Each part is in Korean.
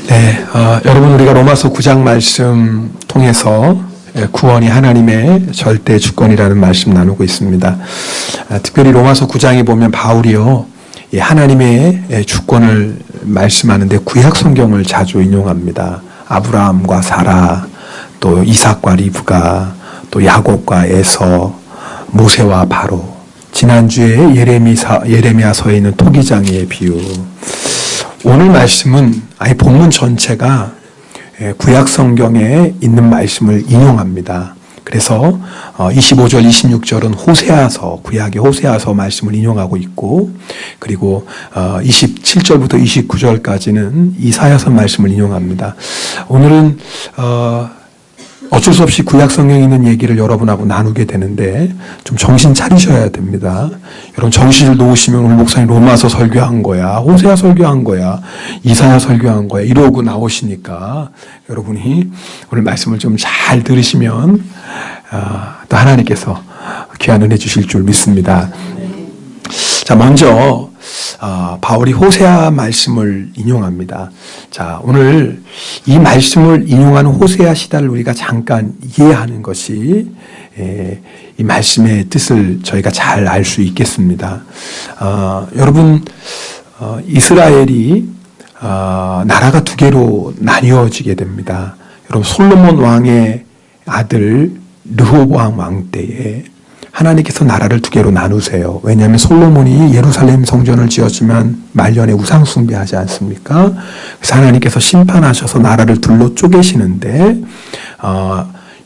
네, 여러분 우리가 로마서 9장 말씀 통해서 구원이 하나님의 절대 주권이라는 말씀 나누고 있습니다. 특별히 로마서 9장에 보면 바울이요, 하나님의 주권을 말씀하는데 구약 성경을 자주 인용합니다. 아브라함과 사라, 또 이삭과 리브가, 또 야곱과 에서, 모세와 바로, 지난주에 예레미야서에 있는 토기장이의 비유. 오늘 말씀은 아예 본문 전체가 구약 성경에 있는 말씀을 인용합니다. 그래서 25절, 26절은 호세아서, 구약의 호세아서 말씀을 인용하고 있고, 그리고 27절부터 29절까지는 이사야서 말씀을 인용합니다. 오늘은 어쩔 수 없이 구약 성경에 있는 얘기를 여러분하고 나누게 되는데 좀 정신 차리셔야 됩니다. 여러분 정신을 놓으시면 오늘 목사님 로마서 설교한 거야, 호세아 설교한 거야, 이사야 설교한 거야 이러고 나오시니까 여러분이 오늘 말씀을 좀 잘 들으시면 또 하나님께서 귀한 은혜 주실 줄 믿습니다. 자, 먼저 바울이 호세아 말씀을 인용합니다. 자, 오늘 이 말씀을 인용하는 호세아 시대를 우리가 잠깐 이해하는 것이 이 말씀의 뜻을 저희가 잘 알 수 있겠습니다. 여러분, 이스라엘이 나라가 두 개로 나뉘어지게 됩니다. 여러분, 솔로몬 왕의 아들 르호보암 왕 때에 하나님께서 나라를 두 개로 나누세요. 왜냐하면 솔로몬이 예루살렘 성전을 지었지만 말년에 우상 숭배하지 않습니까? 그래서 하나님께서 심판하셔서 나라를 둘로 쪼개시는데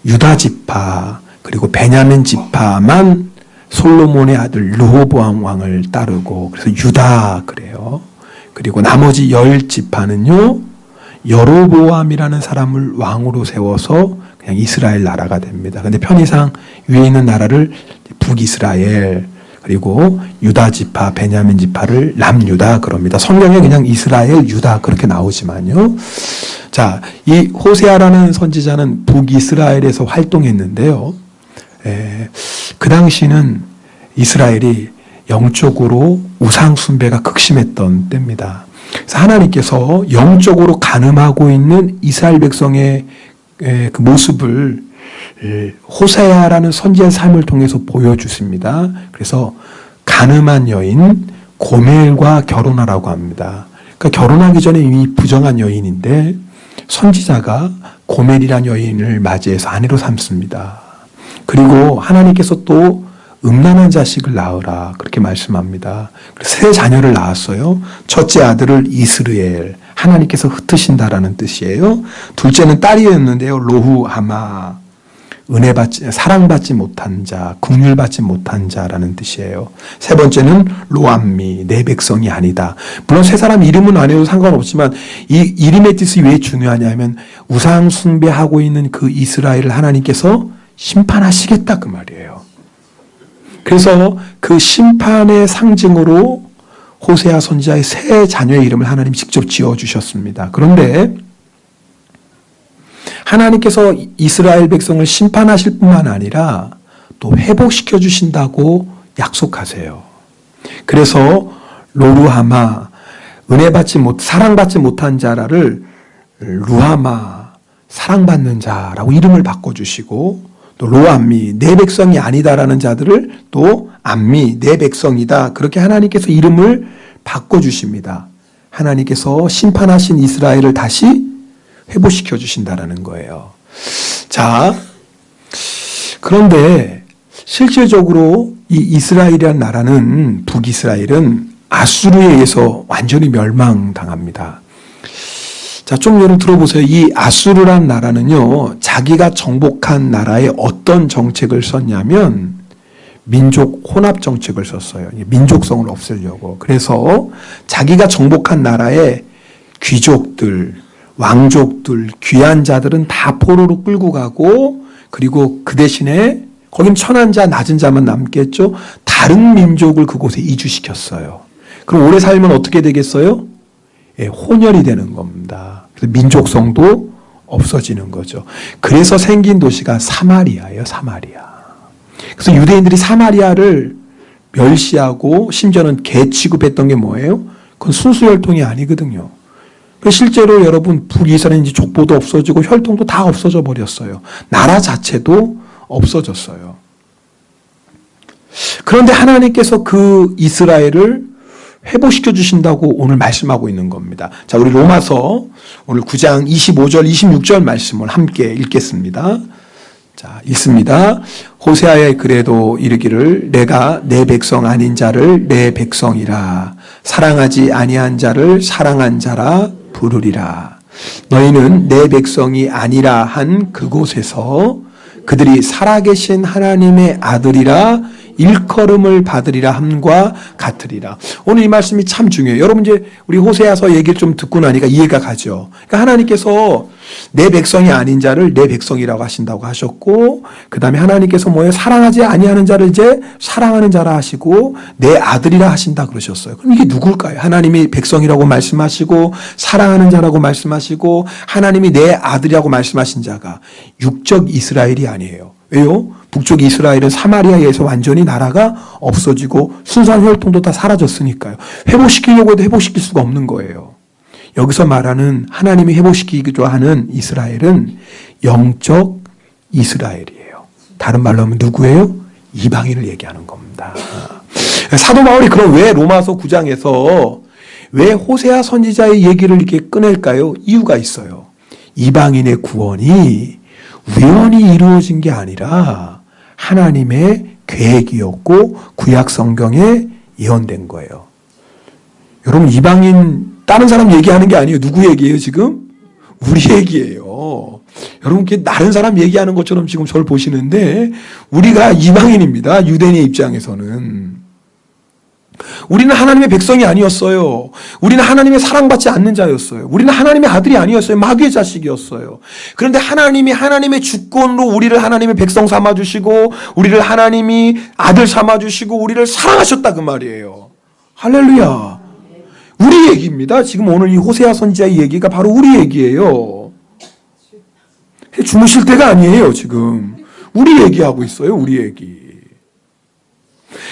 유다 지파 그리고 베냐민 지파만 솔로몬의 아들 르호보암 왕을 따르고, 그래서 유다 그래요. 그리고 나머지 10지파는요 여로보암이라는 사람을 왕으로 세워서 그냥 이스라엘 나라가 됩니다. 근데 편의상 위에 있는 나라를 북이스라엘, 그리고 유다 지파, 베냐민 지파를 남유다 그럽니다. 성경에 그냥 이스라엘, 유다 그렇게 나오지만요. 자, 이 호세아라는 선지자는 북이스라엘에서 활동했는데요. 그 당시는 이스라엘이 영적으로 우상 숭배가 극심했던 때입니다. 그래서 하나님께서 영적으로 간음하고 있는 이스라엘 백성의 그 모습을 호세아라는 선지자의 삶을 통해서 보여주십니다. 그래서 간음한 여인 고멜과 결혼하라고 합니다. 그러니까 결혼하기 전에 이미 부정한 여인인데 선지자가 고멜이라는 여인을 맞이해서 아내로 삼습니다. 그리고 하나님께서 또 음란한 자식을 낳으라 그렇게 말씀합니다. 그래서 세 자녀를 낳았어요. 첫째 아들을 이스르엘, 하나님께서 흩으신다라는 뜻이에요. 둘째는 딸이었는데요, 로후하마, 사랑받지 못한 자, 긍휼받지 못한 자라는 뜻이에요. 세 번째는 로암미, 내 백성이 아니다. 물론 세 사람 이름은 안 해도 상관없지만 이 이름의 뜻이 왜 중요하냐면 우상 숭배하고 있는 그 이스라엘을 하나님께서 심판하시겠다 그 말이에요. 그래서 그 심판의 상징으로 호세아 선지자의 세 자녀의 이름을 하나님 직접 지어주셨습니다. 그런데 하나님께서 이스라엘 백성을 심판하실 뿐만 아니라 또 회복시켜 주신다고 약속하세요. 그래서 로루하마, 사랑받지 못한 자를 루하마, 사랑받는 자라고 이름을 바꿔주시고, 또 로암미, 내 백성이 아니다라는 자들을 또 암미, 내 백성이다 그렇게 하나님께서 이름을 바꿔주십니다. 하나님께서 심판하신 이스라엘을 다시 회복시켜 주신다라는 거예요. 자, 그런데 실질적으로 이 이스라엘이라는 나라는, 북이스라엘은 아수르에 의해서 완전히 멸망당합니다. 자, 좀 여러분 들어보세요. 이 아수르란 나라는요, 자기가 정복한 나라에 어떤 정책을 썼냐면 민족 혼합 정책을 썼어요. 민족성을 없애려고. 그래서 자기가 정복한 나라에 귀족들, 왕족들, 귀한 자들은 다 포로로 끌고 가고, 그리고 그 대신에 거긴 천한 자, 낮은 자만 남겠죠. 다른 민족을 그곳에 이주시켰어요. 그럼 오래 살면 어떻게 되겠어요? 혼혈이 되는 겁니다. 그래서 민족성도 없어지는 거죠. 그래서 생긴 도시가 사마리아예요, 사마리아. 그래서 유대인들이 사마리아를 멸시하고 심지어는 개 취급했던 게 뭐예요? 그건 순수혈통이 아니거든요. 실제로 여러분 북이스라엘 족보도 없어지고 혈통도 다 없어져 버렸어요. 나라 자체도 없어졌어요. 그런데 하나님께서 그 이스라엘을 회복시켜 주신다고 오늘 말씀하고 있는 겁니다. 자, 우리 로마서 오늘 9장 25절 26절 말씀을 함께 읽겠습니다. 자, 읽습니다. 호세아의 글에도 이르기를 내가 내 백성 아닌 자를 내 백성이라 사랑하지 아니한 자를 사랑한 자라 부르리라. 너희는 내 백성이 아니라 한 그곳에서 그들이 살아계신 하나님의 아들이라 일컬음을 받으리라 함과 같으리라. 오늘 이 말씀이 참 중요해요. 여러분 이제 우리 호세아서 얘기를 좀 듣고 나니까 이해가 가죠. 그러니까 하나님께서 내 백성이 아닌 자를 내 백성이라고 하신다고 하셨고, 그 다음에 하나님께서 뭐예요? 사랑하지 아니하는 자를 이제 사랑하는 자라 하시고 내 아들이라 하신다 그러셨어요. 그럼 이게 누굴까요? 하나님이 백성이라고 말씀하시고 사랑하는 자라고 말씀하시고 하나님이 내 아들이라고 말씀하신 자가 육적 이스라엘이 아니에요. 왜요? 북쪽 이스라엘은 사마리아에서 완전히 나라가 없어지고 순수한 혈통도 다 사라졌으니까요. 회복시키려고 해도 회복시킬 수가 없는 거예요. 여기서 말하는 하나님이 회복시키기로 하는 이스라엘은 영적 이스라엘이에요. 다른 말로 하면 누구예요? 이방인을 얘기하는 겁니다. 사도 바울이 그럼 왜 로마서 9장에서 왜 호세아 선지자의 얘기를 이렇게 꺼낼까요? 이유가 있어요. 이방인의 구원이 우연히 이루어진 게 아니라 하나님의 계획이었고 구약 성경에 예언된 거예요. 여러분 이방인 다른 사람 얘기하는 게 아니에요. 누구 얘기예요 지금? 우리 얘기예요. 여러분 다른 사람 얘기하는 것처럼 지금 저를 보시는데 우리가 이방인입니다. 유대인의 입장에서는. 우리는 하나님의 백성이 아니었어요. 우리는 하나님의 사랑받지 않는 자였어요. 우리는 하나님의 아들이 아니었어요. 마귀의 자식이었어요. 그런데 하나님이 하나님의 주권으로 우리를 하나님의 백성 삼아주시고 우리를 하나님이 아들 삼아주시고 우리를 사랑하셨다 그 말이에요. 할렐루야. 우리 얘기입니다. 지금 오늘 이 호세아 선지자의 얘기가 바로 우리 얘기예요. 주무실 때가 아니에요 지금. 우리 얘기하고 있어요. 우리 얘기.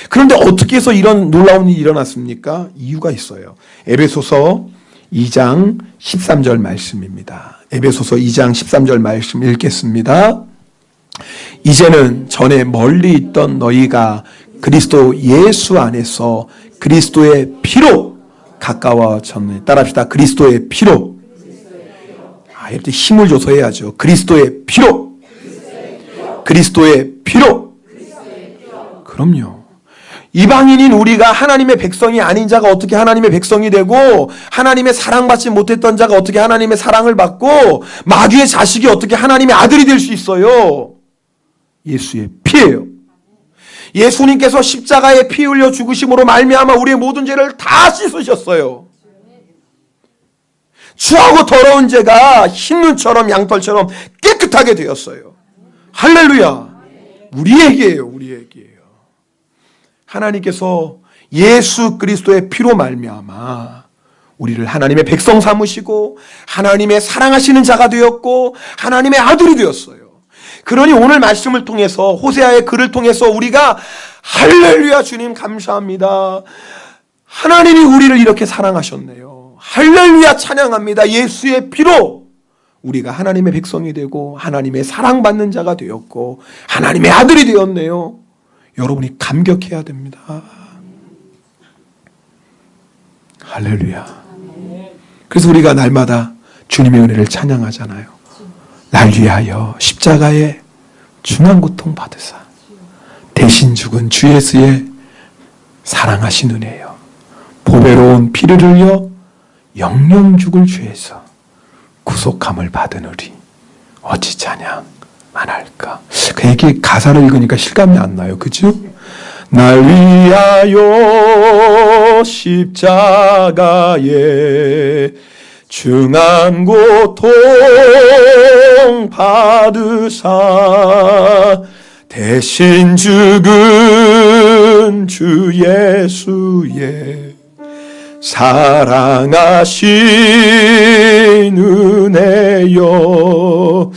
그런데 어떻게 해서 이런 놀라운 일이 일어났습니까? 이유가 있어요. 에베소서 2장 13절 말씀입니다. 에베소서 2장 13절 말씀 읽겠습니다. 이제는 전에 멀리 있던 너희가 그리스도 예수 안에서 그리스도의 피로 가까워졌느니. 따라합시다. 그리스도의 피로. 이렇게 힘을 줘서 해야죠. 그리스도의 피로. 그리스도의 피로. 그럼요. 이방인인 우리가 하나님의 백성이 아닌 자가 어떻게 하나님의 백성이 되고 하나님의 사랑받지 못했던 자가 어떻게 하나님의 사랑을 받고 마귀의 자식이 어떻게 하나님의 아들이 될 수 있어요? 예수의 피예요. 예수님께서 십자가에 피 흘려 죽으심으로 말미암아 우리의 모든 죄를 다 씻으셨어요. 추하고 더러운 죄가 흰 눈처럼 양털처럼 깨끗하게 되었어요. 할렐루야. 우리 얘기예요. 우리 얘기예요. 하나님께서 예수 그리스도의 피로 말미암아 우리를 하나님의 백성 삼으시고 하나님의 사랑하시는 자가 되었고 하나님의 아들이 되었어요. 그러니 오늘 말씀을 통해서 호세아의 글을 통해서 우리가 할렐루야 주님 감사합니다. 하나님이 우리를 이렇게 사랑하셨네요. 할렐루야 찬양합니다. 예수의 피로 우리가 하나님의 백성이 되고 하나님의 사랑받는 자가 되었고 하나님의 아들이 되었네요. 여러분이 감격해야 됩니다. 할렐루야. 그래서 우리가 날마다 주님의 은혜를 찬양하잖아요. 날 위하여 십자가에 중한 고통 받으사 대신 죽은 주 예수의 사랑하신 은혜요. 보배로운 피를 흘려 영영 죽을 죄에서 구속함을 받은 우리 어찌 찬양 안 할까? 그 얘기 가사를 읽으니까 실감이 안 나요. 그죠? 날 위하여 십자가에 중한 고통 받으사 대신 죽은 주 예수의 사랑하신 은혜여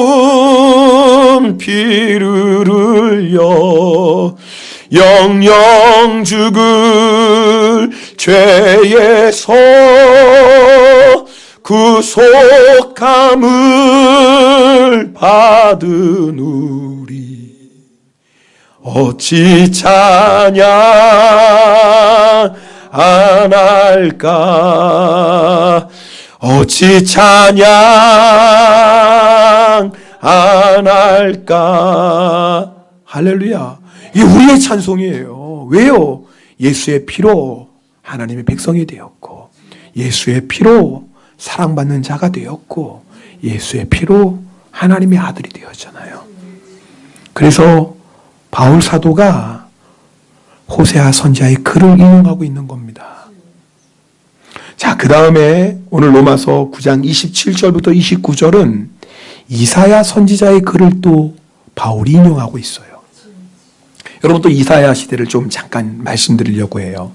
보배로운 피를 흘려 영영 죽을 죄에서 구속함을 받은 우리 어찌 찬양 안 할까 어찌 찬양 안 할까. 할렐루야. 이게 우리의 찬송이에요. 왜요? 예수의 피로 하나님의 백성이 되었고, 예수의 피로 사랑받는 자가 되었고, 예수의 피로 하나님의 아들이 되었잖아요. 그래서 바울 사도가 호세아 선지자의 글을 인용하고 있는 겁니다. 자, 그 다음에 오늘 로마서 9장 27절부터 29절은 이사야 선지자의 글을 또 바울이 인용하고 있어요. 여러분, 또 이사야 시대를 좀 잠깐 말씀드리려고 해요.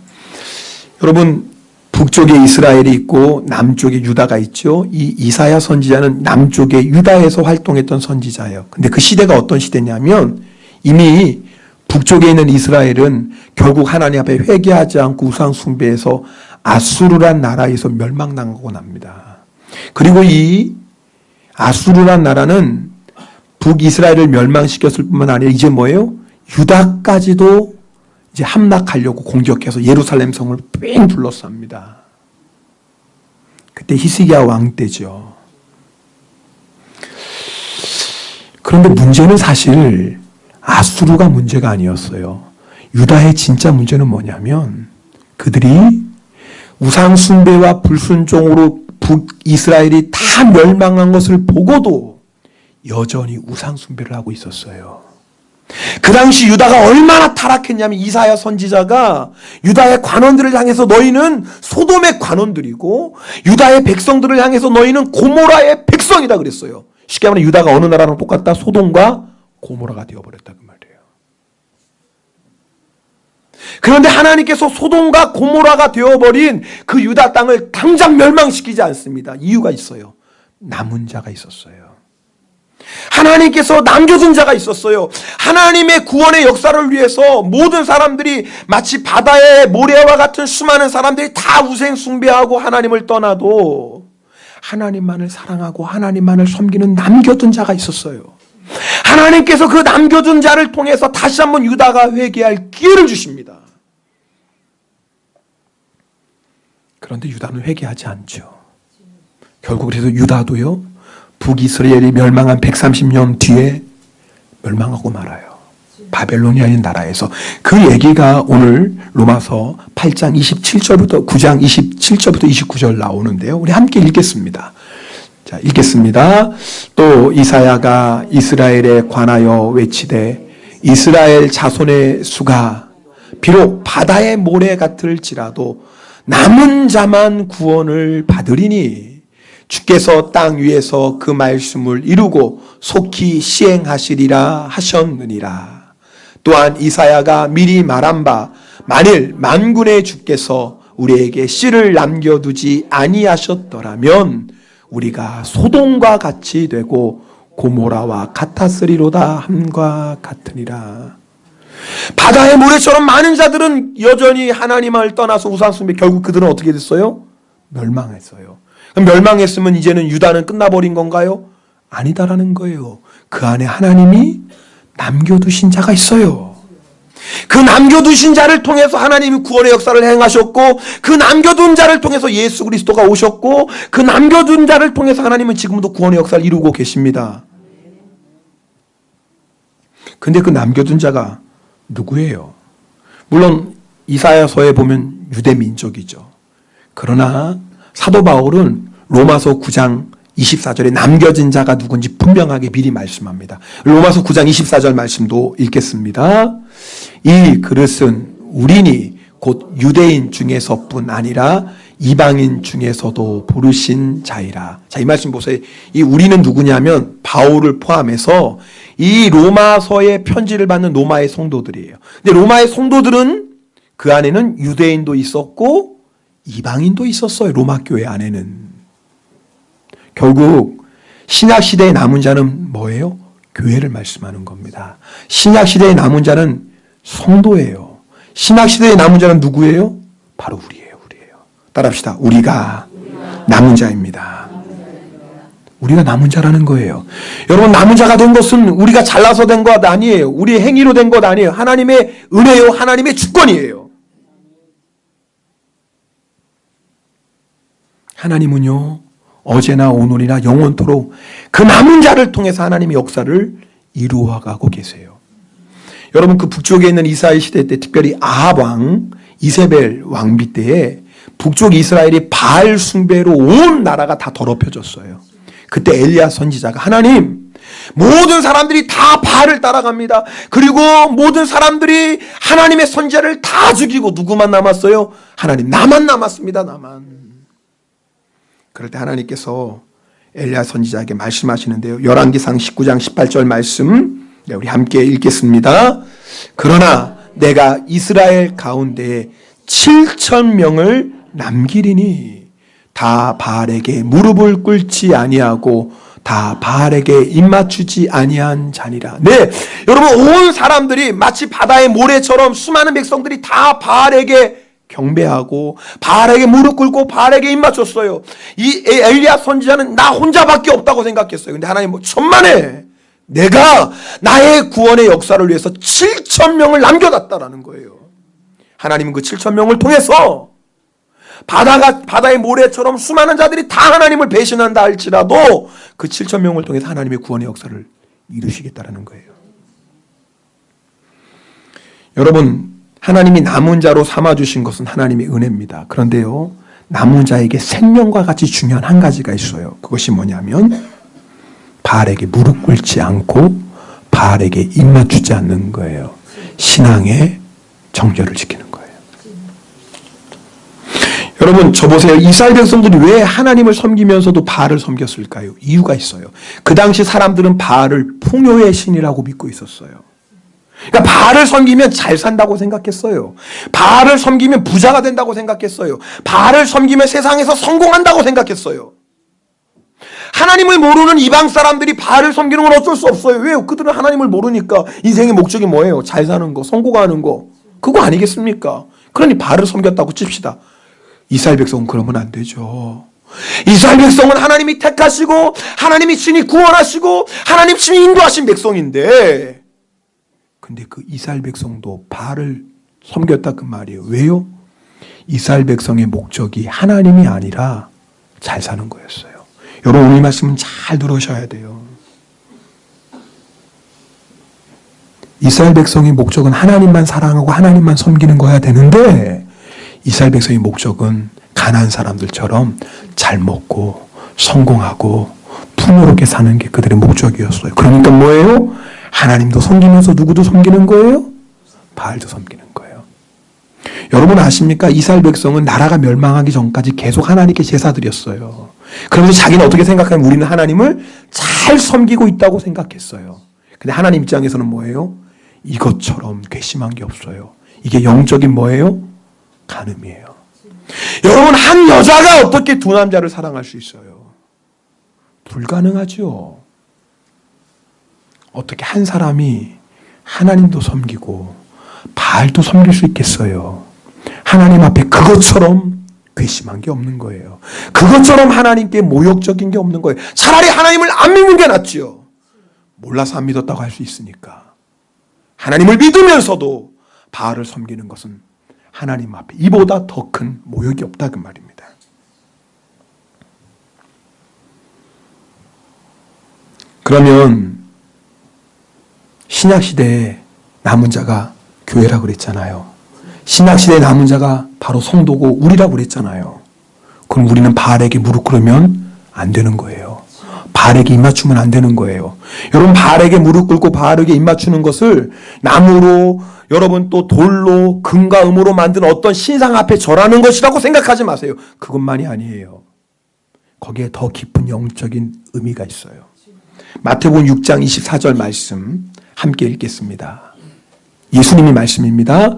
여러분, 북쪽에 이스라엘이 있고 남쪽에 유다가 있죠. 이 이사야 선지자는 남쪽에 유다에서 활동했던 선지자예요. 근데 그 시대가 어떤 시대냐면 이미 북쪽에 있는 이스라엘은 결국 하나님 앞에 회개하지 않고 우상 숭배해서 아수르란 나라에서 멸망당하고 납니다. 그리고 이 아수르란 나라는 북이스라엘을 멸망시켰을 뿐만 아니라 이제 뭐예요? 유다까지도 이제 함락하려고 공격해서 예루살렘 성을 뺑 둘러쌉니다. 그때 히스기야 왕 때죠. 그런데 문제는 사실 아수르가 문제가 아니었어요. 유다의 진짜 문제는 뭐냐면 그들이 우상 숭배와 불순종으로 북이스라엘이 다 멸망한 것을 보고도 여전히 우상 숭배를 하고 있었어요. 그 당시 유다가 얼마나 타락했냐면 이사야 선지자가 유다의 관원들을 향해서 너희는 소돔의 관원들이고 유다의 백성들을 향해서 너희는 고모라의 백성이다 그랬어요. 쉽게 말하면 유다가 어느 나라랑 똑같다? 소돔과 고모라가 되어버렸다 그 말이에요. 그런데 하나님께서 소돔과 고모라가 되어버린 그 유다 땅을 당장 멸망시키지 않습니다. 이유가 있어요. 남은 자가 있었어요. 하나님께서 남겨둔 자가 있었어요. 하나님의 구원의 역사를 위해서 모든 사람들이 마치 바다의 모래와 같은 수많은 사람들이 다 우상 숭배하고 하나님을 떠나도 하나님만을 사랑하고 하나님만을 섬기는 남겨둔 자가 있었어요. 하나님께서 그 남겨둔 자를 통해서 다시 한번 유다가 회개할 기회를 주십니다. 그런데 유다는 회개하지 않죠. 결국 그래서 유다도요, 북이스라엘이 멸망한 130년 뒤에 멸망하고 말아요. 바벨로니아인 나라에서. 그 얘기가 오늘 로마서 8장 27절부터 9장 27절부터 29절 나오는데요. 우리 함께 읽겠습니다. 자, 읽겠습니다. 또 이사야가 이스라엘에 관하여 외치되 이스라엘 자손의 수가 비록 바다의 모래 같을지라도 남은 자만 구원을 받으리니 주께서 땅 위에서 그 말씀을 이루고 속히 시행하시리라 하셨느니라. 또한 이사야가 미리 말한 바 만일 만군의 주께서 우리에게 씨를 남겨두지 아니하셨더라면 우리가 소돔과 같이 되고 고모라와 같았으리로다 함과 같으니라. 바다의 모래처럼 많은 자들은 여전히 하나님을 떠나서 우상숭배, 결국 그들은 어떻게 됐어요? 멸망했어요. 그럼 멸망했으면 이제는 유다는 끝나버린 건가요? 아니다라는 거예요. 그 안에 하나님이 남겨두신 자가 있어요. 그 남겨두신 자를 통해서 하나님이 구원의 역사를 행하셨고, 그 남겨둔 자를 통해서 예수 그리스도가 오셨고, 그 남겨둔 자를 통해서 하나님은 지금도 구원의 역사를 이루고 계십니다. 근데 그 남겨둔 자가 누구예요? 물론 이사야서에 보면 유대 민족이죠. 그러나 사도 바울은 로마서 9장 24절에 남겨진 자가 누군지 분명하게 미리 말씀합니다. 로마서 9장 24절 말씀도 읽겠습니다. 이 그릇은 우리니 곧 유대인 중에서뿐 아니라 이방인 중에서도 부르신 자이라. 자, 이 말씀 보세요. 이 우리는 누구냐면 바울을 포함해서 이 로마서의 편지를 받는 로마의 성도들이에요. 근데 로마의 성도들은 그 안에는 유대인도 있었고 이방인도 있었어요. 로마 교회 안에는. 결국 신약 시대의 남은 자는 뭐예요? 교회를 말씀하는 겁니다. 신약 시대의 남은 자는 성도예요. 신약 시대의 남은 자는 누구예요? 바로 우리예요. 따라합시다. 우리가 남은 자입니다. 우리가 남은 자라는 거예요. 여러분, 남은 자가 된 것은 우리가 잘나서 된 것 아니에요. 우리의 행위로 된 것 아니에요. 하나님의 은혜요, 하나님의 주권이에요. 하나님은요, 어제나 오늘이나 영원토록 그 남은 자를 통해서 하나님의 역사를 이루어가고 계세요. 여러분, 그 북쪽에 있는 이스라엘 시대 때, 특별히 아합 왕, 이세벨 왕비 때에 북쪽 이스라엘이 바알 숭배로 온 나라가 다 더럽혀졌어요. 그때 엘리야 선지자가 하나님, 모든 사람들이 다 바알을 따라갑니다. 그리고 모든 사람들이 하나님의 선지자를 다 죽이고 누구만 남았어요? 하나님, 나만 남았습니다. 나만. 그럴 때 하나님께서 엘리야 선지자에게 말씀하시는데요. 열왕기상 19장 18절 말씀, 우리 함께 읽겠습니다. 그러나 내가 이스라엘 가운데에 7,000명을 남기리니 다 바알에게 무릎을 꿇지 아니하고 다 바알에게 입맞추지 아니한 자니라. 네, 여러분, 온 사람들이 마치 바다의 모래처럼 수많은 백성들이 다 바알에게 경배하고 바알에게 무릎 꿇고 바알에게 입맞췄어요. 이 엘리야 선지자는 나 혼자밖에 없다고 생각했어요. 근데 하나님 천만에 내가 나의 구원의 역사를 위해서 7,000명을 남겨놨다라는 거예요. 하나님은 그 7,000명을 통해서 바다의 모래처럼 수많은 자들이 다 하나님을 배신한다 할지라도 그 7,000명을 통해서 하나님의 구원의 역사를 이루시겠다라는 거예요. 여러분, 하나님이 남은 자로 삼아주신 것은 하나님의 은혜입니다. 그런데요, 남은 자에게 생명과 같이 중요한 한 가지가 있어요. 그것이 뭐냐면 바알에게 무릎 꿇지 않고 바알에게 입맞추지 않는 거예요. 신앙의 정절을 지키는 거예요. 여러분, 저 보세요. 이스라엘 백성들이 왜 하나님을 섬기면서도 바알을 섬겼을까요? 이유가 있어요. 그 당시 사람들은 바알을 풍요의 신이라고 믿고 있었어요. 그러니까 바알을 섬기면 잘 산다고 생각했어요. 바알을 섬기면 부자가 된다고 생각했어요. 바알을 섬기면 세상에서 성공한다고 생각했어요. 하나님을 모르는 이방 사람들이 바알을 섬기는 건 어쩔 수 없어요. 왜요? 그들은 하나님을 모르니까. 인생의 목적이 뭐예요? 잘 사는 거, 성공하는 거, 그거 아니겠습니까? 그러니 바알을 섬겼다고 칩시다. 이스라엘 백성은 그러면 안 되죠. 이스라엘 백성은 하나님이 택하시고 하나님이 친히 구원하시고 하나님 친히 인도하신 백성인데, 근데 그 이스라엘 백성도 바알을 섬겼다 그 말이에요. 왜요? 이스라엘 백성의 목적이 하나님이 아니라 잘 사는 거였어요. 여러분, 오늘 말씀은 잘 들으셔야 돼요. 이스라엘 백성의 목적은 하나님만 사랑하고 하나님만 섬기는 거야 되는데, 이스라엘 백성의 목적은 가난한 사람들처럼 잘 먹고 성공하고 풍요롭게 사는 게 그들의 목적이었어요. 그러니까 뭐예요? 하나님도 섬기면서 누구도 섬기는 거예요? 바알도 섬기는 거예요. 여러분 아십니까? 이스라엘 백성은 나라가 멸망하기 전까지 계속 하나님께 제사 드렸어요. 그러면서 자기는 어떻게 생각하면 우리는 하나님을 잘 섬기고 있다고 생각했어요. 근데 하나님 입장에서는 뭐예요? 이것처럼 괘씸한 게 없어요. 이게 영적인 뭐예요? 간음이에요. 여러분, 한 여자가 어떻게 두 남자를 사랑할 수 있어요? 불가능하죠. 어떻게 한 사람이 하나님도 섬기고 바알도 섬길 수 있겠어요? 하나님 앞에 그것처럼 괘씸한 게 없는 거예요. 그것처럼 하나님께 모욕적인 게 없는 거예요. 차라리 하나님을 안 믿는 게 낫지요. 몰라서 안 믿었다고 할 수 있으니까. 하나님을 믿으면서도 바알을 섬기는 것은 하나님 앞에 이보다 더 큰 모욕이 없다 그 말입니다. 그러면 신약시대에 남은 자가 교회라고 그랬잖아요. 신약시대에 남은 자가 바로 성도고 우리라고 그랬잖아요. 그럼 우리는 바알에게 무릎 꿇으면 안 되는 거예요. 바알에게 입맞추면 안 되는 거예요. 여러분, 바알에게 무릎 꿇고 바알에게 입맞추는 것을 나무로, 여러분 또 돌로, 금과 음으로 만든 어떤 신상 앞에 절하는 것이라고 생각하지 마세요. 그것만이 아니에요. 거기에 더 깊은 영적인 의미가 있어요. 마태복음 6장 24절 말씀 함께 읽겠습니다. 예수님이 말씀입니다.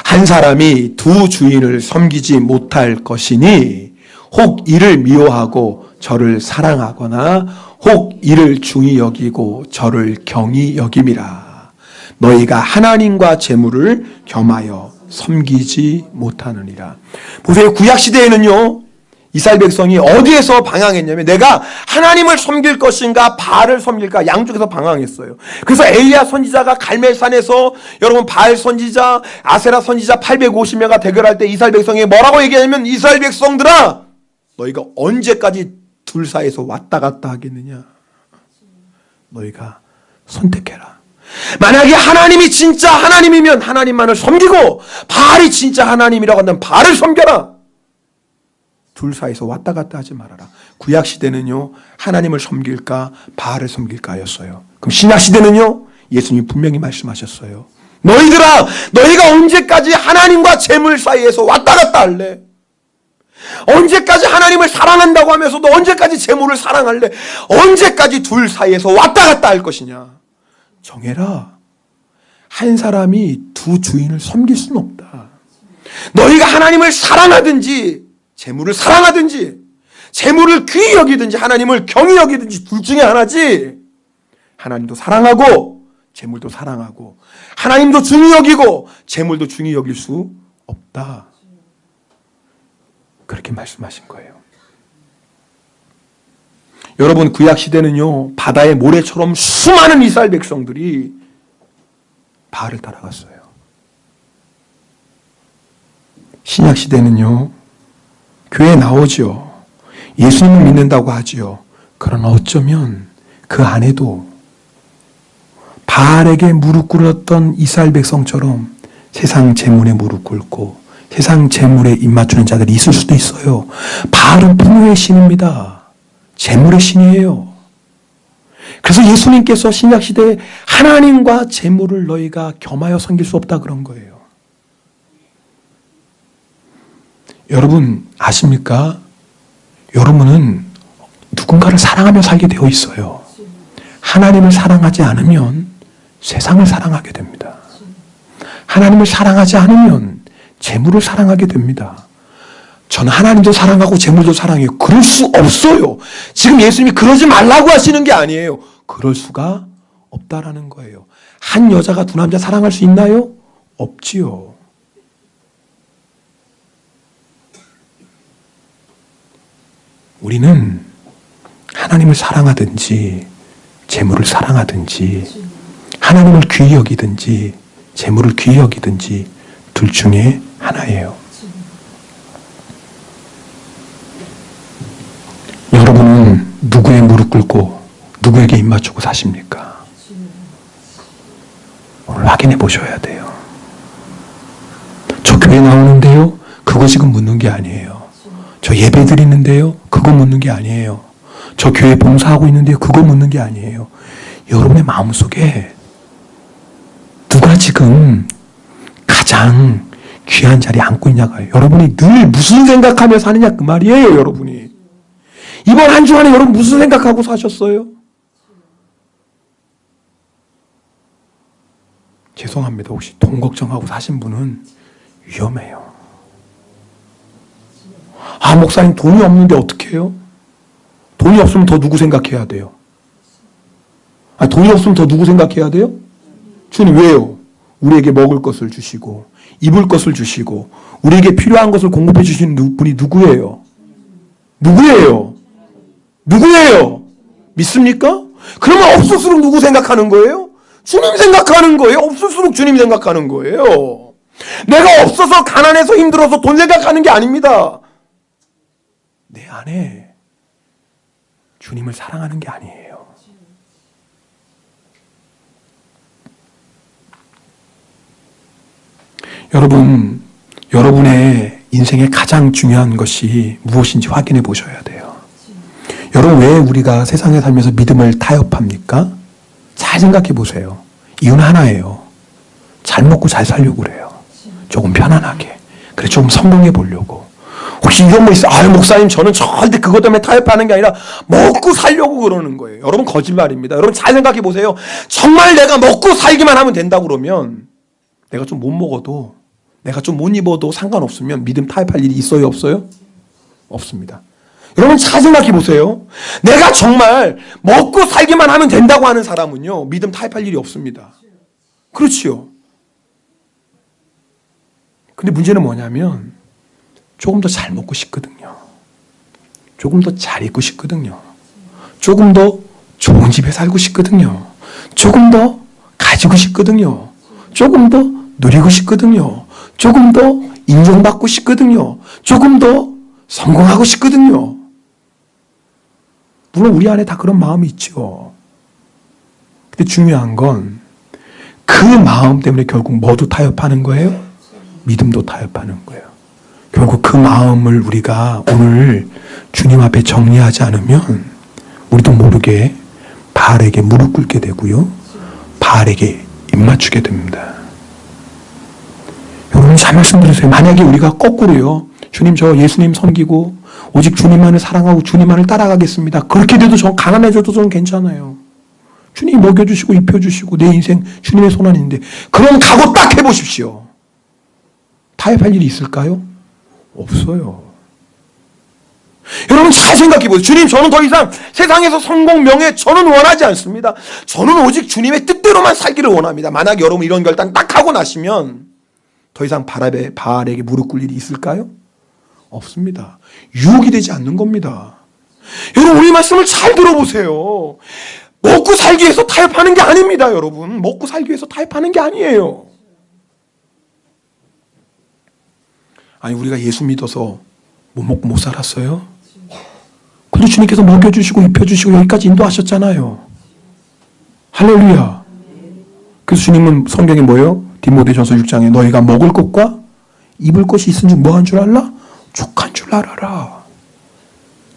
한 사람이 두 주인을 섬기지 못할 것이니 혹 이를 미워하고 저를 사랑하거나 혹 이를 중히 여기고 저를 경히 여김이라. 너희가 하나님과 재물을 겸하여 섬기지 못하느니라. 보세요. 구약시대에는요, 이스라엘 백성이 어디에서 방황했냐면 내가 하나님을 섬길 것인가 바알을 섬길까 양쪽에서 방황했어요. 그래서 엘리야 선지자가 갈멜산에서 여러분 바알 선지자, 아세라 선지자 850명과 대결할 때 이스라엘 백성이 뭐라고 얘기하냐면 이스라엘 백성들아 너희가 언제까지 둘 사이에서 왔다 갔다 하겠느냐. 너희가 선택해라. 만약에 하나님이 진짜 하나님이면 하나님만을 섬기고 바알이 진짜 하나님이라고 한다면 바알을 섬겨라. 둘 사이에서 왔다 갔다 하지 말아라. 구약시대는요 하나님을 섬길까 바알을 섬길까 하였어요. 그럼 신약시대는요 예수님이 분명히 말씀하셨어요. 너희들아 너희가 언제까지 하나님과 재물 사이에서 왔다 갔다 할래? 언제까지 하나님을 사랑한다고 하면서도 언제까지 재물을 사랑할래? 언제까지 둘 사이에서 왔다 갔다 할 것이냐? 정해라. 한 사람이 두 주인을 섬길 수는 없다. 너희가 하나님을 사랑하든지 재물을 사랑하든지 재물을 귀히 여기든지 하나님을 경히 여기든지 둘 중에 하나지. 하나님도 사랑하고 재물도 사랑하고 하나님도 중히 여기고 재물도 중히 여길 수 없다. 그렇게 말씀하신 거예요. 여러분 구약시대는요 바다의 모래처럼 수많은 이스라엘 백성들이 바알을 따라갔어요. 신약시대는요 교회에 나오죠. 예수님을 믿는다고 하지요. 그러나 어쩌면 그 안에도 바알에게 무릎 꿇었던 이스라엘 백성처럼 세상 재물에 무릎 꿇고 세상 재물에 입 맞추는 자들이 있을 수도 있어요. 바알은 풍요의 신입니다. 재물의 신이에요. 그래서 예수님께서 신약시대에 하나님과 재물을 너희가 겸하여 섬길 수 없다 그런 거예요. 여러분 아십니까? 여러분은 누군가를 사랑하며 살게 되어 있어요. 하나님을 사랑하지 않으면 세상을 사랑하게 됩니다. 하나님을 사랑하지 않으면 재물을 사랑하게 됩니다. 저는 하나님도 사랑하고 재물도 사랑해요. 그럴 수 없어요. 지금 예수님이 그러지 말라고 하시는 게 아니에요. 그럴 수가 없다라는 거예요. 한 여자가 두 남자 사랑할 수 있나요? 없지요. 우리는 하나님을 사랑하든지 재물을 사랑하든지 하나님을 귀히 여기든지 재물을 귀히 여기든지 둘 중에 하나예요. 여러분은 누구의 무릎 꿇고 누구에게 입 맞추고 사십니까? 오늘 확인해 보셔야 돼요. 저 교회 나오는데요? 그거 지금 묻는 게 아니에요. 저 예배 드리는데요? 그거 묻는 게 아니에요. 저 교회 봉사하고 있는데요? 그거 묻는 게 아니에요. 여러분의 마음속에 누가 지금 가장 귀한 자리에 앉고 있냐가요. 여러분이 늘 무슨 생각하며 사느냐 그 말이에요. 여러분이 이번 한 주간에 여러분 무슨 생각하고 사셨어요? 죄송합니다. 혹시 돈 걱정하고 사신 분은 위험해요. 아 목사님 돈이 없는데 어떻게 해요? 돈이 없으면 더 누구 생각해야 돼요? 아 돈이 없으면 더 누구 생각해야 돼요? 주님 왜요? 우리에게 먹을 것을 주시고 입을 것을 주시고 우리에게 필요한 것을 공급해 주시는 분이 누구예요? 누구예요? 누구예요? 믿습니까? 그러면 없을수록 누구 생각하는 거예요? 주님 생각하는 거예요. 없을수록 주님 생각하는 거예요. 내가 없어서 가난해서 힘들어서 돈 생각하는 게 아닙니다. 내 안에 주님을 사랑하는 게 아니에요. 여러분, 여러분의 인생에 가장 중요한 것이 무엇인지 확인해 보셔야 돼요. 여러분, 왜 우리가 세상에 살면서 믿음을 타협합니까? 잘 생각해 보세요. 이유는 하나예요. 잘 먹고 잘 살려고 그래요. 조금 편안하게. 그래, 조금 성공해 보려고. 혹시 이런 거 있어요? 아유, 목사님, 저는 절대 그것 때문에 타협하는 게 아니라 먹고 살려고 그러는 거예요. 여러분, 거짓말입니다. 여러분, 잘 생각해 보세요. 정말 내가 먹고 살기만 하면 된다고 그러면 내가 좀 못 먹어도, 내가 좀 못 입어도 상관없으면 믿음 타협할 일이 있어요? 없어요? 없습니다. 여러분, 잘 생각해 보세요. 내가 정말 먹고 살기만 하면 된다고 하는 사람은요, 믿음 타협할 일이 없습니다. 그렇지요. 근데 문제는 뭐냐면 조금 더 잘 먹고 싶거든요. 조금 더 잘 입고 싶거든요. 조금 더 좋은 집에 살고 싶거든요. 조금 더 가지고 싶거든요. 조금 더 누리고 싶거든요. 조금 더 인정받고 싶거든요. 조금 더 성공하고 싶거든요. 물론 우리 안에 다 그런 마음이 있죠. 근데 중요한 건 그 마음 때문에 결국 뭐도 타협하는 거예요? 믿음도 타협하는 거예요. 결국 그 마음을 우리가 오늘 주님 앞에 정리하지 않으면 우리도 모르게 바알에게 무릎 꿇게 되고요. 바알에게 입맞추게 됩니다. 여러분 잘 말씀 들으세요. 만약에 우리가 거꾸로요. 주님 저 예수님 섬기고 오직 주님만을 사랑하고 주님만을 따라가겠습니다. 그렇게 돼도 저 가난해져도 저는 괜찮아요. 주님이 먹여주시고 입혀주시고 내 인생 주님의 손 안에 있는데 그럼 각오 딱 해보십시오. 타협할 일이 있을까요? 없어요. 여러분 잘 생각해 보세요. 주님 저는 더 이상 세상에서 성공, 명예 저는 원하지 않습니다. 저는 오직 주님의 뜻대로만 살기를 원합니다. 만약 여러분 이런 결단 딱 하고 나시면 더 이상 바알에게 무릎 꿇을 일이 있을까요? 없습니다. 유혹이 되지 않는 겁니다. 여러분 우리 말씀을 잘 들어보세요. 먹고 살기 위해서 타협하는 게 아닙니다. 여러분 먹고 살기 위해서 타협하는 게 아니에요. 아니 우리가 예수 믿어서 못 먹고 못 살았어요? 근데 주님께서 먹여주시고 입혀주시고 여기까지 인도하셨잖아요. 할렐루야. 그래서 주님은 성경에 뭐예요? 디모데전서 6장에 너희가 먹을 것과 입을 것이 있은 줄 뭐한 줄 알라? 족한 줄 알아라.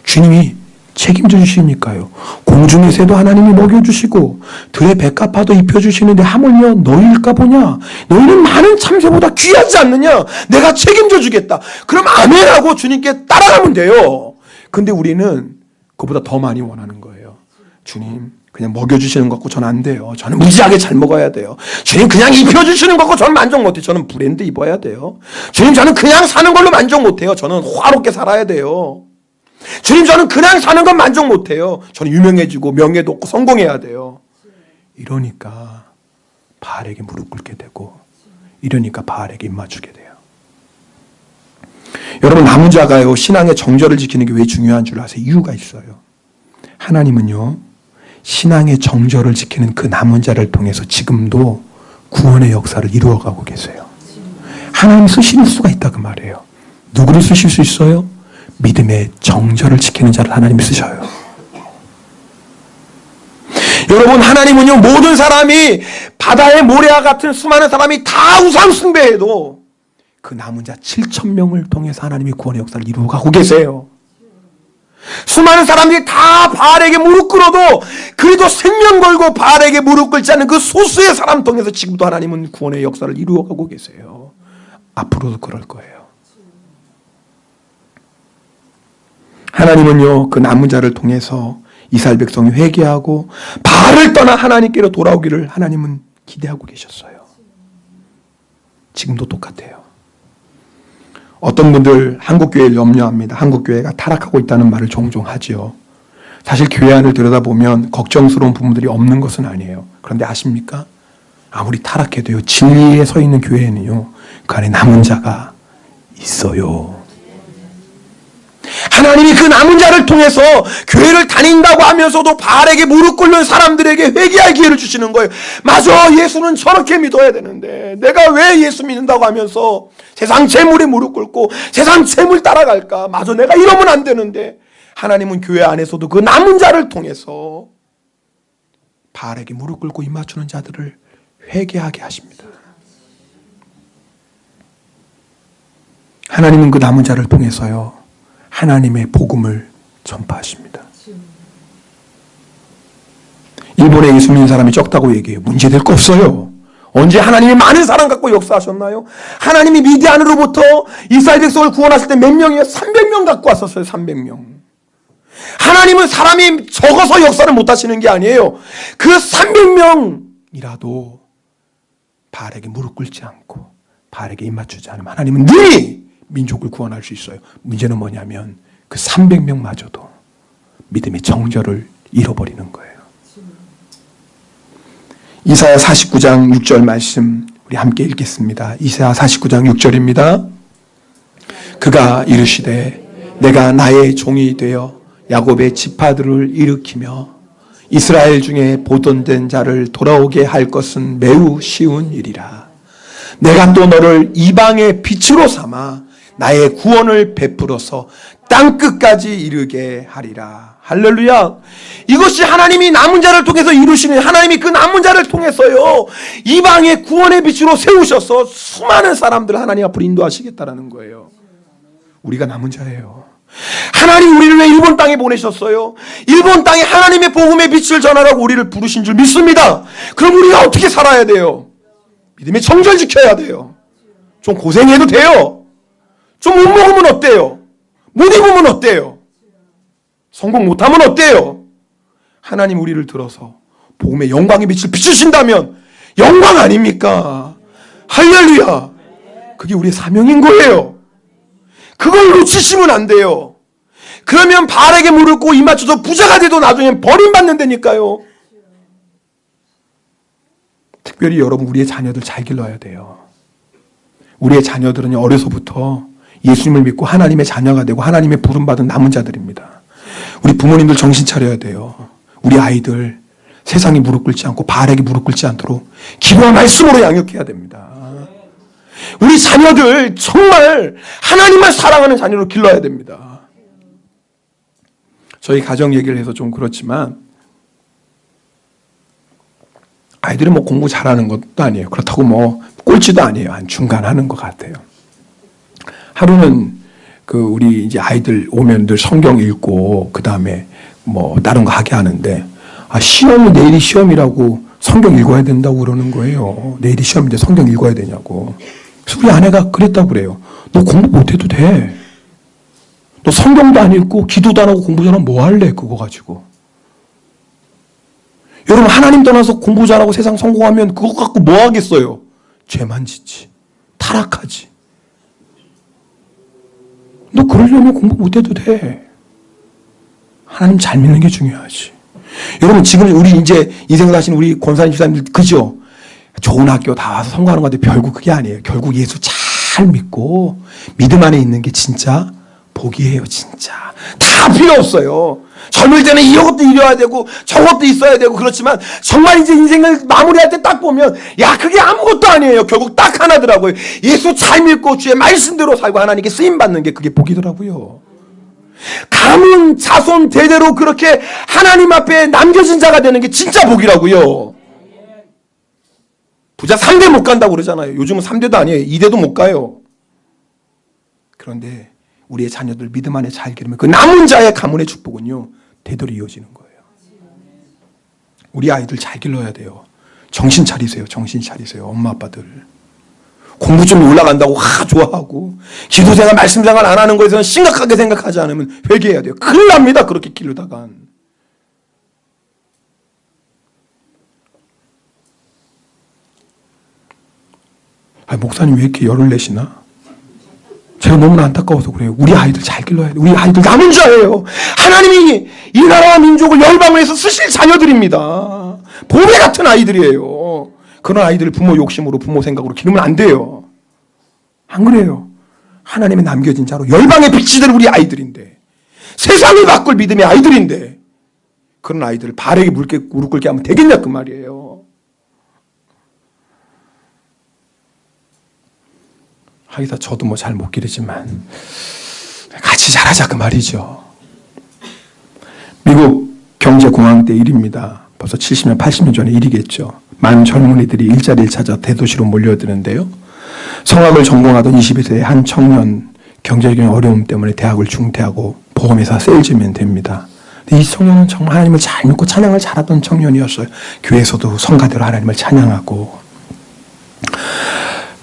주님이 책임져 주시니까요. 공중의 새도 하나님이 먹여주시고 들의 백합화도 입혀주시는데 하물며 너희일까 보냐? 너희는 많은 참새보다 귀하지 않느냐? 내가 책임져 주겠다. 그럼 아멘하고 주님께 따라가면 돼요. 근데 우리는 그보다 더 많이 원하는 거예요. 주님 그냥 먹여주시는 것 같고 저는 안 돼요. 저는 무지하게 잘 먹어야 돼요. 주님 그냥 입혀주시는 것 같고 저는 만족 못해요. 저는 브랜드 입어야 돼요. 주님 저는 그냥 사는 걸로 만족 못해요. 저는 화롭게 살아야 돼요. 주님 저는 그냥 사는 건 만족 못해요. 저는 유명해지고 명예도 없고 성공해야 돼요. 이러니까 바알에게 무릎 꿇게 되고 이러니까 바알에게 입맞추게 돼요. 여러분 남은 자가요 신앙의 정절을 지키는 게 왜 중요한 줄 아세요? 이유가 있어요. 하나님은요 신앙의 정절을 지키는 그 남은 자를 통해서 지금도 구원의 역사를 이루어가고 계세요. 하나님 쓰실 수가 있다 그 말이에요. 누구를 쓰실 수 있어요? 믿음의 정절을 지키는 자를 하나님이 쓰셔요. 여러분 하나님은요 모든 사람이 바다의 모래와 같은 수많은 사람이 다 우상 숭배해도 그 남은 자 7,000명을 통해서 하나님이 구원의 역사를 이루어가고 계세요. 수많은 사람들이 다 바알에게 무릎 꿇어도 그래도 생명 걸고 바알에게 무릎 꿇지 않는 그 소수의 사람 통해서 지금도 하나님은 구원의 역사를 이루어가고 계세요. 앞으로도 그럴 거예요. 하나님은요 그 남은 자를 통해서 이스라엘 백성이 회개하고 바알을 떠나 하나님께로 돌아오기를 하나님은 기대하고 계셨어요. 지금도 똑같아요. 어떤 분들 한국교회를 염려합니다. 한국교회가 타락하고 있다는 말을 종종 하죠. 사실 교회 안을 들여다보면 걱정스러운 부분들이 없는 것은 아니에요. 그런데 아십니까? 아무리 타락해도요 진리에 서 있는 교회에는요 그 안에 남은 자가 있어요. 하나님이 그 남은 자를 통해서 교회를 다닌다고 하면서도 바알에게 무릎 꿇는 사람들에게 회개할 기회를 주시는 거예요. 맞아, 예수는 저렇게 믿어야 되는데 내가 왜 예수 믿는다고 하면서 세상 재물에 무릎 꿇고 세상 재물 따라갈까? 맞아, 내가 이러면 안 되는데 하나님은 교회 안에서도 그 남은 자를 통해서 바알에게 무릎 꿇고 입맞추는 자들을 회개하게 하십니다. 하나님은 그 남은 자를 통해서요 하나님의 복음을 전파하십니다. 일본에 예수 믿는 사람이 적다고 얘기해요. 문제될 거 없어요. 언제 하나님이 많은 사람 갖고 역사하셨나요? 하나님이 미디안으로부터 이스라엘 백성을 구원하실 때 몇 명이에요? 300명 갖고 왔었어요. 300명. 하나님은 사람이 적어서 역사를 못 하시는 게 아니에요. 그 300명이라도 바알에게 무릎 꿇지 않고 바알에게 입맞추지 않으면 하나님은 능히 민족을 구원할 수 있어요. 문제는 뭐냐면 그 300명마저도 믿음의 정절을 잃어버리는 거예요. 이사야 49장 6절 말씀 우리 함께 읽겠습니다. 이사야 49장 6절입니다. 그가 이르시되 내가 나의 종이 되어 야곱의 지파들을 일으키며 이스라엘 중에 보존된 자를 돌아오게 할 것은 매우 쉬운 일이라. 내가 또 너를 이방의 빛으로 삼아 나의 구원을 베풀어서 땅끝까지 이르게 하리라. 할렐루야. 이것이 하나님이 남은 자를 통해서 이루시는, 하나님이 그 남은 자를 통해서요 이방의 구원의 빛으로 세우셔서 수많은 사람들을 하나님 앞으로 인도하시겠다라는 거예요. 우리가 남은 자예요. 하나님 우리를 왜 일본 땅에 보내셨어요? 일본 땅에 하나님의 복음의 빛을 전하라고 우리를 부르신 줄 믿습니다. 그럼 우리가 어떻게 살아야 돼요? 믿음의 정절 지켜야 돼요. 좀 고생해도 돼요. 좀 못 먹으면 어때요? 못 입으면 어때요? 성공 못하면 어때요? 하나님 우리를 들어서 복음의 영광의 빛을 비추신다면 영광 아닙니까? 할렐루야. 그게 우리의 사명인 거예요. 그걸 놓치시면 안 돼요. 그러면 바알에게 무릎 꿇고 입 맞춰서 부자가 돼도 나중엔 버림받는다니까요. 특별히 여러분 우리의 자녀들 잘 길러야 돼요. 우리의 자녀들은 어려서부터 예수님을 믿고 하나님의 자녀가 되고 하나님의 부름받은 남은 자들입니다. 우리 부모님들 정신 차려야 돼요. 우리 아이들 세상에 무릎 꿇지 않고 바알에게 무릎 꿇지 않도록 기도와 말씀으로 양육해야 됩니다. 우리 자녀들 정말 하나님만 사랑하는 자녀로 길러야 됩니다. 저희 가정 얘기를 해서 좀 그렇지만 아이들은 뭐 공부 잘하는 것도 아니에요. 그렇다고 뭐 꼴찌도 아니에요. 한 중간 하는 것 같아요. 하루는 우리 이제 아이들 오면 늘 성경 읽고 그 다음에 뭐 다른 거 하게 하는데 시험이 내일이 시험이라고 성경 읽어야 된다고 그러는 거예요. 내일이 시험인데 성경 읽어야 되냐고. 그래서 우리 아내가 그랬다고 그래요. 너 공부 못해도 돼. 너 성경도 안 읽고 기도도 안 하고 공부 잘하면 뭐 할래 그거 가지고. 여러분 하나님 떠나서 공부 잘하고 세상 성공하면 그거 갖고 뭐 하겠어요? 죄만 짓지. 타락하지. 너 그러려면 공부 못해도 돼. 하나님 잘 믿는 게 중요하지. 여러분 지금 우리 이제 인생을 하시는 우리 권사님 집사님들 그죠? 좋은 학교 다 와서 성공하는 건데 결국 그게 아니에요. 결국 예수 잘 믿고 믿음 안에 있는 게 진짜 복이에요. 진짜 다 필요 없어요. 젊을 때는 이것도 이뤄야 되고 저것도 있어야 되고 그렇지만 정말 이제 인생을 마무리할 때 딱 보면 야 그게 아무것도 아니에요. 결국 딱 하나더라고요. 예수 잘 믿고 주의 말씀대로 살고 하나님께 쓰임받는 게 그게 복이더라고요. 가문 자손 대대로 그렇게 하나님 앞에 남겨진 자가 되는 게 진짜 복이라고요. 부자 3대 못 간다고 그러잖아요. 요즘은 3대도 아니에요. 2대도 못 가요. 그런데 우리의 자녀들 믿음 안에 잘 기르면 그 남은 자의 가문의 축복은요 대대로 이어지는 거예요. 우리 아이들 잘 길러야 돼요. 정신 차리세요. 정신 차리세요. 엄마 아빠들. 공부 좀 올라간다고 좋아하고 기도생활 말씀생활 안 하는 거에서는 심각하게 생각하지 않으면 회개해야 돼요. 큰일 납니다. 그렇게 기르다간. 목사님 왜 이렇게 열을 내시나? 제가 너무나 안타까워서 그래요. 우리 아이들 잘 길러야 돼요. 우리 아이들 남은 자예요. 하나님이 이 나라와 민족을 열방을 해서 쓰실 자녀들입니다. 보배 같은 아이들이에요. 그런 아이들을 부모 욕심으로 부모 생각으로 기르면 안 돼요. 안 그래요. 하나님의 남겨진 자로 열방의 빛이 될 우리 아이들인데 세상을 바꿀 믿음의 아이들인데 그런 아이들을 바알에게 무릎 꿇게 하면 되겠냐 그 말이에요. 하기사 저도 뭐 잘 못 기르지만 같이 잘하자 그 말이죠. 미국 경제공황 때 일입니다. 벌써 70년 80년 전의 일이겠죠. 많은 젊은이들이 일자리를 찾아 대도시로 몰려드는데요. 성악을 전공하던 21세의 한 청년 경제적인 어려움 때문에 대학을 중퇴하고 보험회사 세일즈맨 됩니다. 이 청년은 정말 하나님을 잘 믿고 찬양을 잘하던 청년이었어요. 교회에서도 성가대로 하나님을 찬양하고.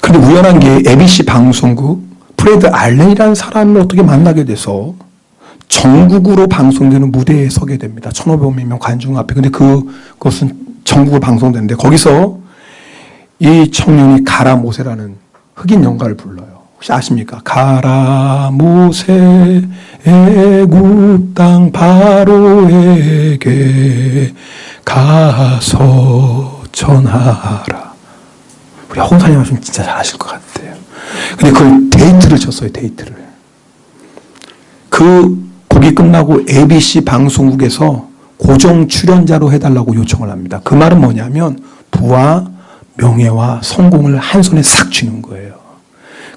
근데 우연한 게 ABC 방송국 프레드 알렌이라는 사람을 어떻게 만나게 돼서 전국으로 방송되는 무대에 서게 됩니다. 1,500명 관중 앞에. 근데 그것은 전국으로 방송되는데 거기서 이 청년이 가라모세라는 흑인 연가를 불러요. 혹시 아십니까? 가라모세 애굽 땅 바로에게 가서 전하라. 우리 홍사님 하시면 진짜 잘하실 것 같아요. 근데 그걸 데이트를 쳤어요. 데이트를. 그 곡이 끝나고 ABC 방송국에서 고정 출연자로 해달라고 요청을 합니다. 그 말은 뭐냐면 부와 명예와 성공을 한 손에 싹 쥐는 거예요.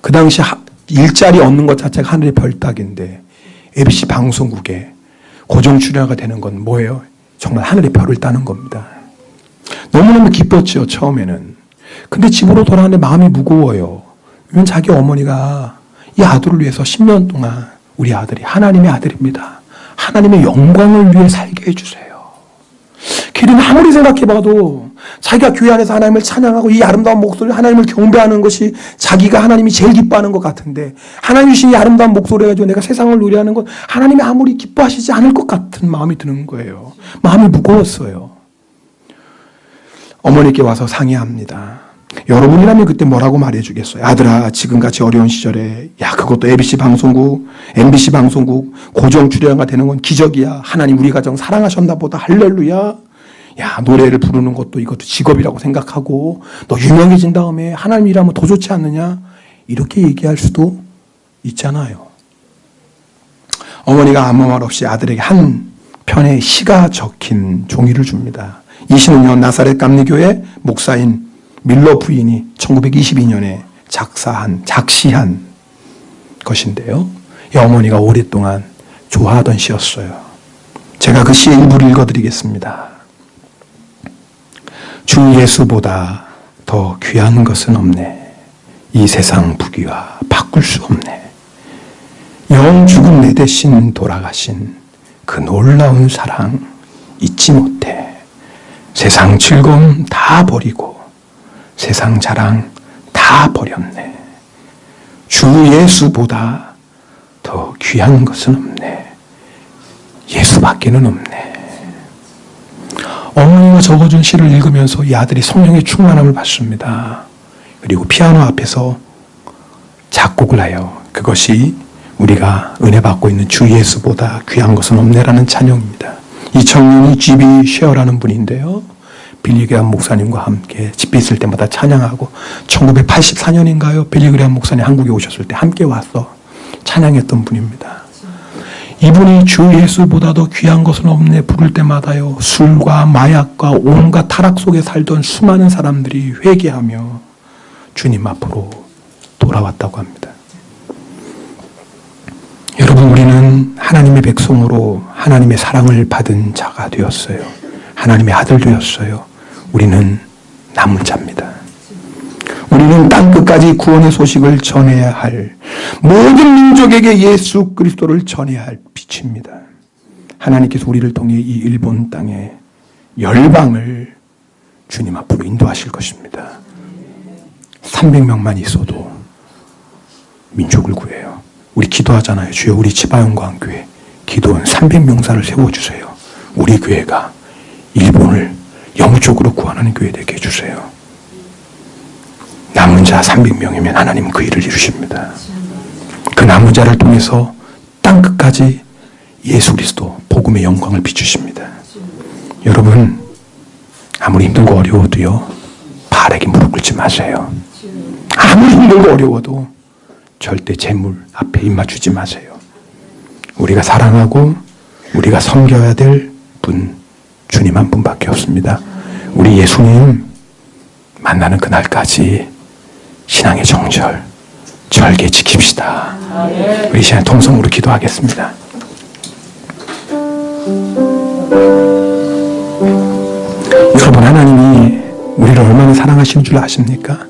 그 당시 일자리 얻는 것 자체가 하늘의 별따기인데 ABC 방송국에 고정 출연자가 되는 건 뭐예요? 정말 하늘의 별을 따는 겁니다. 너무너무 기뻤죠, 처음에는. 근데 집으로 돌아가는데 마음이 무거워요. 왜냐면 자기 어머니가 이 아들을 위해서 10년 동안 우리 아들이 하나님의 아들입니다. 하나님의 영광을 위해 살게 해주세요. 걔는 아무리 생각해봐도 자기가 교회 안에서 하나님을 찬양하고 이 아름다운 목소리로 하나님을 경배하는 것이 자기가 하나님이 제일 기뻐하는 것 같은데 하나님 주신 이 아름다운 목소리 가지고 내가 세상을 노래하는 건 하나님이 아무리 기뻐하시지 않을 것 같은 마음이 드는 거예요. 마음이 무거웠어요. 어머니께 와서 상의합니다. 여러분이라면 그때 뭐라고 말해주겠어요? 아들아, 지금같이 어려운 시절에 그것도 ABC 방송국, MBC 방송국 고정 출연가 되는 건 기적이야. 하나님 우리 가정 사랑하셨나 보다. 할렐루야. 노래를 부르는 것도 이것도 직업이라고 생각하고 너 유명해진 다음에 하나님 일하면 더 좋지 않느냐? 이렇게 얘기할 수도 있잖아요. 어머니가 아무 말 없이 아들에게 한 편의 시가 적힌 종이를 줍니다. 이 시는요, 나사렛 감리교회 목사인 밀러 부인이 1922년에 작시한 것인데요. 이 어머니가 오랫동안 좋아하던 시였어요. 제가 그 시의 일부를 읽어드리겠습니다. 주 예수보다 더 귀한 것은 없네. 이 세상 부귀와 바꿀 수 없네. 영 죽은 내 대신 돌아가신 그 놀라운 사랑 잊지 못해. 세상 즐거움 다 버리고 세상 자랑 다 버렸네. 주 예수보다 더 귀한 것은 없네. 예수밖에는 없네. 어머니가 적어준 시를 읽으면서 이 아들이 성령의 충만함을 받습니다. 그리고 피아노 앞에서 작곡을 하여 그것이 우리가 은혜 받고 있는 주 예수보다 귀한 것은 없네라는 찬양입니다. 이 청년이 G.B. 쉐어라는 분인데요. 빌리 그레이엄 목사님과 함께 집회 있을 때마다 찬양하고 1984년인가요? 빌리 그레이엄 목사님 한국에 오셨을 때 함께 와서 찬양했던 분입니다. 이분이 주 예수보다 더 귀한 것은 없네 부를 때마다요, 술과 마약과 온갖 타락 속에 살던 수많은 사람들이 회개하며 주님 앞으로 돌아왔다고 합니다. 여러분, 우리는 하나님의 백성으로 하나님의 사랑을 받은 자가 되었어요. 하나님의 아들 되었어요. 우리는 남은 자입니다. 우리는 땅끝까지 구원의 소식을 전해야 할, 모든 민족에게 예수 그리스도를 전해야 할 빛입니다. 하나님께서 우리를 통해 이 일본 땅에 열방을 주님 앞으로 인도하실 것입니다. 300명만 있어도 민족을 구해요. 우리 기도하잖아요. 주여 우리 지바영광교회 기도원 300명사를 세워주세요. 우리 교회가 일본을 영적으로 구원하는 교회 되게 해주세요. 남은 자 300명이면 하나님은 그 일을 이루십니다. 그 남은 자를 통해서 땅끝까지 예수 그리스도 복음의 영광을 비추십니다. 여러분, 아무리 힘들고 어려워도요, 바알에게 무릎 꿇지 마세요. 아무리 힘들고 어려워도 절대 재물 앞에 입 맞추지 마세요. 우리가 사랑하고 우리가 섬겨야 될 분, 주님 한 분밖에 없습니다. 우리 예수님 만나는 그날까지 신앙의 정절 절개 지킵시다. 우리 시간 통성으로 기도하겠습니다. 여러분, 하나님이 우리를 얼마나 사랑하시는 줄 아십니까?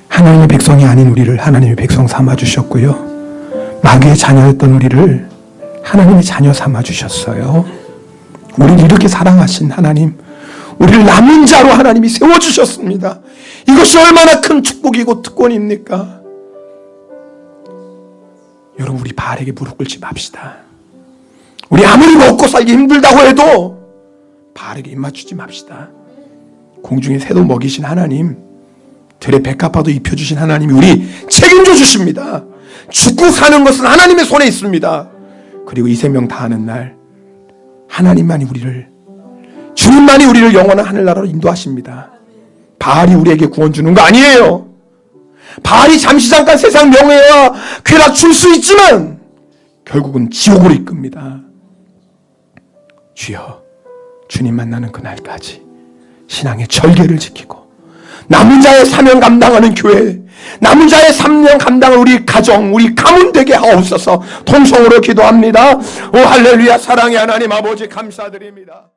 하나님의 백성이 아닌 우리를 하나님의 백성 삼아주셨고요, 마귀의 자녀였던 우리를 하나님의 자녀 삼아주셨어요. 우리를 이렇게 사랑하신 하나님, 우리를 남은 자로 하나님이 세워주셨습니다. 이것이 얼마나 큰 축복이고 특권입니까? 여러분, 우리 바알에게 무릎 꿇지 맙시다. 우리 아무리 먹고 살기 힘들다고 해도 바알에게 입 맞추지 맙시다. 공중에 새도 먹이신 하나님, 들에 백합화도 입혀주신 하나님이 우리 책임져 주십니다. 죽고 사는 것은 하나님의 손에 있습니다. 그리고 이 생명 다하는 날 하나님만이 우리를, 주님만이 우리를 영원한 하늘나라로 인도하십니다. 바알이 우리에게 구원 주는 거 아니에요. 바알이 잠시 잠깐 세상 명예와 쾌락 줄 수 있지만 결국은 지옥으로 이끕니다. 주여, 주님 만나는 그날까지 신앙의 절개를 지키고 남은 자의 사명 감당하는 교회, 남은 자의 사명 감당을 우리 가정, 우리 가문 되게 하옵소서. 통성으로 기도합니다. 오 할렐루야. 사랑의 하나님 아버지 감사드립니다.